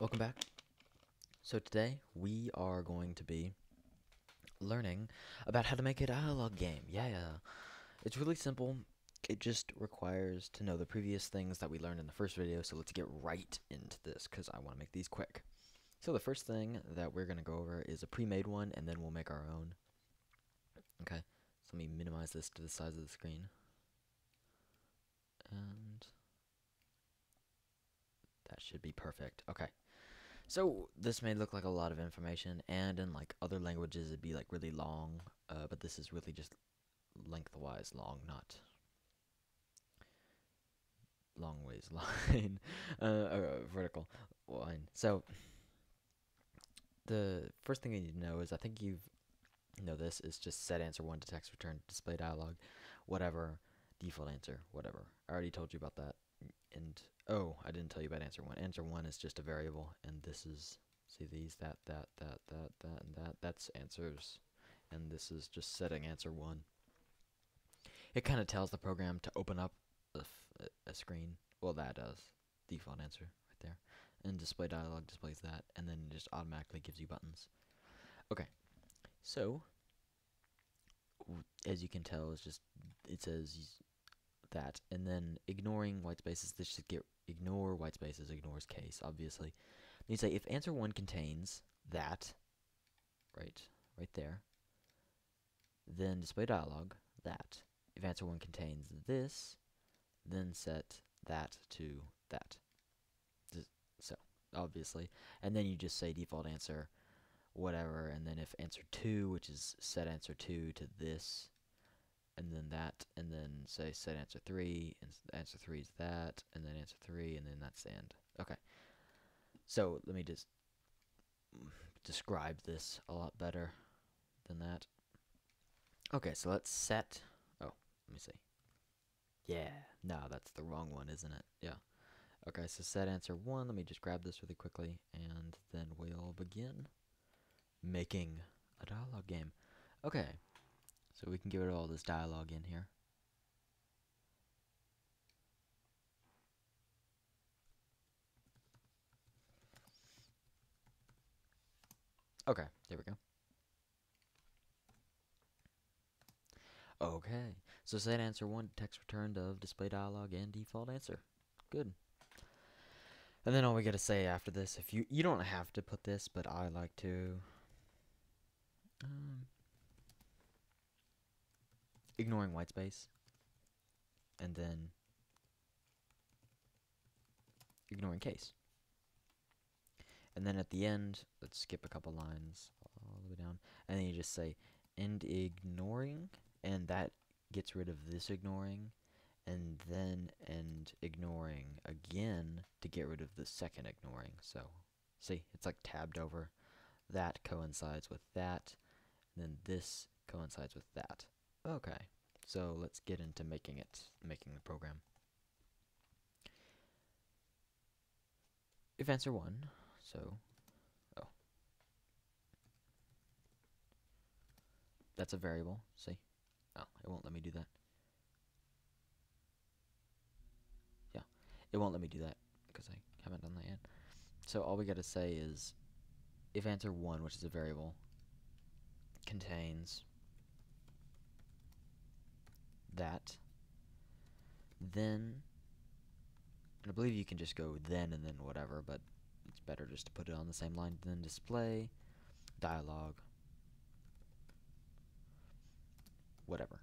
Welcome back. So today we are going to be learning about how to make a dialogue game. Yeah. It's really simple. It just requires to know the previous things that we learned in the first video, so let's get right into this because I want to make these quick. So the first thing that we're going to go over is a pre-made one, and then we'll make our own. Okay, so let me minimize this to the size of the screen. And that should be perfect. Okay. So this may look like a lot of information, and in like other languages it'd be like really long, but this is really just lengthwise long, not long ways line, vertical line. So the first thing you need to know is, I think you know this, is just set answer 1 to text return display dialog, whatever, default answer, whatever. I already told you about that. And oh, I didn't tell you about answer 1. Answer 1 is just a variable, and this is, see these, that, and that, that's answers, and this is just setting answer 1. It kind of tells the program to open up a screen. Well, that does. Default answer right there. And display dialog displays that, and then it just automatically gives you buttons. Okay, so as you can tell, it's just, it says that, and then ignoring white spaces. This should get ignore white spaces, ignores case, obviously. You say if answer 1 contains that, right there, then display dialog that. If answer 1 contains this, then set that to that. So obviously, and then you just say default answer whatever, and then if answer 2, which is set answer 2 to this, and then that, and then say set answer 3, and answer 3 is that, and then answer 3, and then that's the end. Okay, so let me just describe this a lot better than that. Okay, so let's set, oh, let me see. Yeah, no, that's the wrong one, isn't it? Yeah. Okay, so set answer 1, let me just grab this really quickly, and then we'll begin making a dialogue game. Okay, so we can get rid of all this dialogue in here. Okay, there we go. Okay, so set answer 1, text returned of display dialog and default answer. Good. And then all we gotta say after this, if you don't have to put this, but I like to, ignoring white space, and then ignoring case. And then at the end, let's skip a couple lines all the way down, and then you just say end ignoring, and that gets rid of this ignoring, and then end ignoring again to get rid of the second ignoring. So see, it's like tabbed over. That coincides with that, and then this coincides with that. Okay, so let's get into making the program. If answer 1, so, oh, that's a variable, see? Oh, it won't let me do that. Yeah, it won't let me do that because I haven't done that yet. So all we gotta say is, if answer 1, which is a variable, contains that, then, and I believe you can just go then and then whatever, but it's better just to put it on the same line, then display dialog whatever.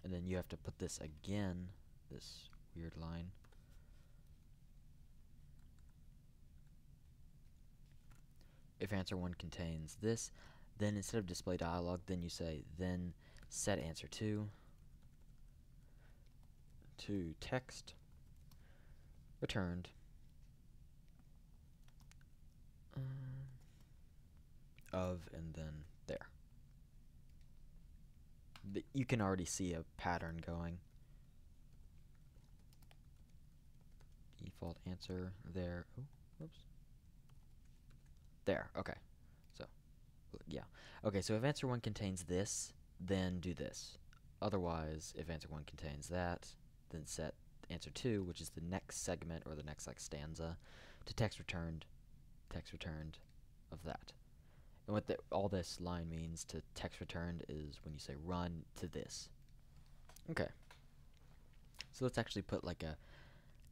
And then you have to put this again, this weird line. If answer 1 contains this, then instead of display dialog, then you say, then set answer 2 to text returned of, and then there. You can already see a pattern going. Default answer there. Oh, whoops. There, okay. So, yeah. Okay, so if answer 1 contains this, then do this. Otherwise, if answer 1 contains that, then set answer 2, which is the next segment or the next like stanza, to text returned text returned of that. And what all this line means to text returned is when you say run to this. Okay. So let's actually put like a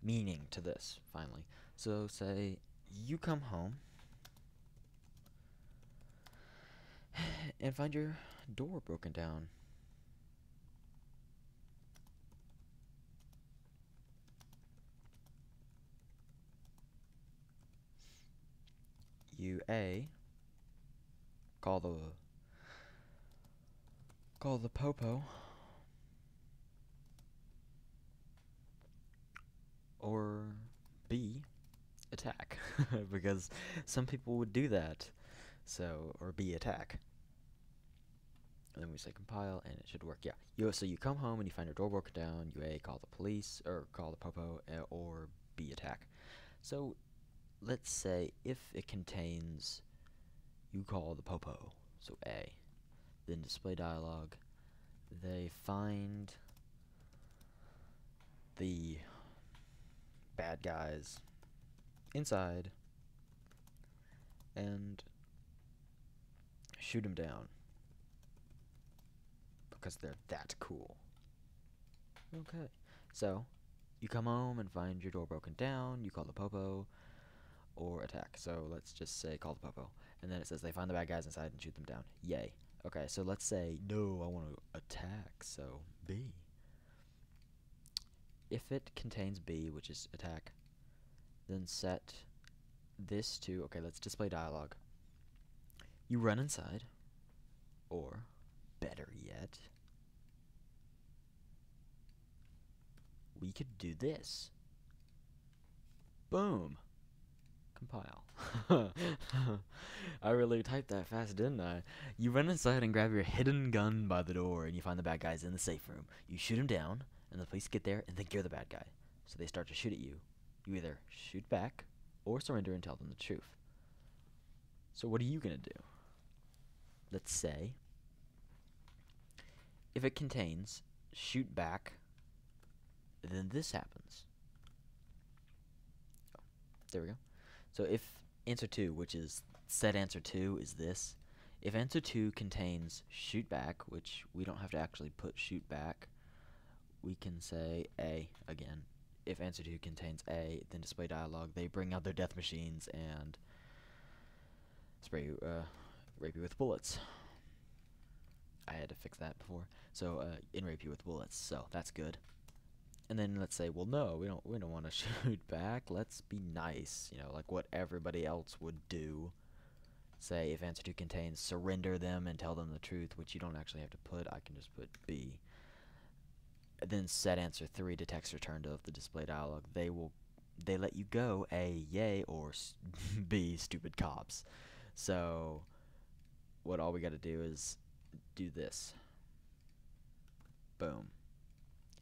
meaning to this, finally. So say you come home and find your door broken down. You call the popo, or b.attack because some people would do that. So, or b.attack. And then we say compile, and it should work. Yeah. So you come home and you find your door broken down. You call the police, or call the popo, or b.attack. So let's say if it contains, you call the popo, so A, then display dialog. They find the bad guys inside and shoot them down because they're that cool. Okay, so you come home and find your door broken down. You call the popo or attack. So let's just say call the popo, and then it says they find the bad guys inside and shoot them down. Yay. Okay, so let's say no, I want to attack. So B. If it contains B, which is attack, then set this to, okay, let's display dialog. You run inside, or better yet, we could do this. Boom. Compile. I really typed that fast, didn't I? You run inside and grab your hidden gun by the door, and you find the bad guys in the safe room. You shoot him down, and the police get there and think you're the bad guy. So they start to shoot at you. You either shoot back or surrender and tell them the truth. So what are you gonna do? Let's say if it contains shoot back, then this happens. Oh, there we go. So if answer 2, which is set answer 2, is this. If answer 2 contains shoot back, which we don't have to actually put shoot back, we can say A again. If answer 2 contains A, then display dialog. They bring out their death machines and spray you, rape you with bullets. I had to fix that before. So rape you with bullets. So that's good. And then let's say, well, no, we don't want to shoot back. Let's be nice, you know, like what everybody else would do. Say if answer 2 contains surrender them and tell them the truth, which you don't actually have to put. I can just put B. And then set answer 3 to text returned of the display dialog. They let you go, A, yay, or B, stupid cops. So what all we got to do is do this. Boom.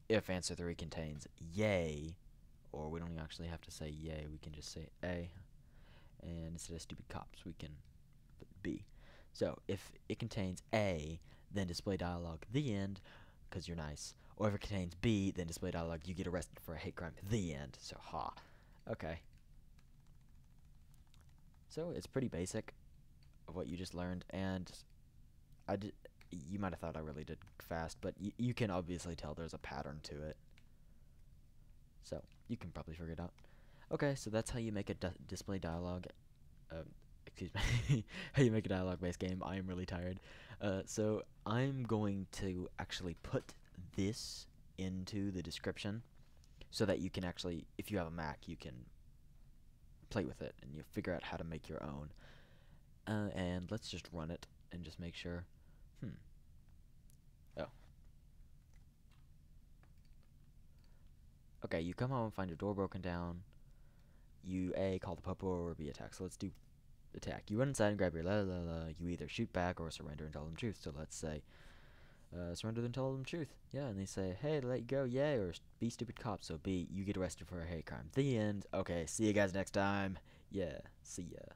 If answer 3 contains yay, or we don't even actually have to say yay, we can just say A, and instead of stupid cops, we can put B. So if it contains A, then display dialog, the end, because you're nice. Or if it contains B, then display dialog, you get arrested for a hate crime, the end. So, ha. Okay. So it's pretty basic of what you just learned, and you might have thought I really did fast, but you can obviously tell there's a pattern to it. So you can probably figure it out. Okay, so that's how you make a display dialog. Excuse me. How you make a dialogue-based game. I am really tired. So I'm going to actually put this into the description so that you can actually, if you have a Mac, you can play with it and you figure out how to make your own. And let's just run it and just make sure. Oh. Okay, you come home and find your door broken down. You call the popo or b.attack. So let's do attack. You run inside and grab your la la la. You either shoot back or surrender and tell them the truth. So let's say surrender and tell them the truth. Yeah, and they say, hey, let you go, yay, or be stupid cop. So B, you get arrested for a hate crime. The end. Okay, see you guys next time. Yeah, see ya.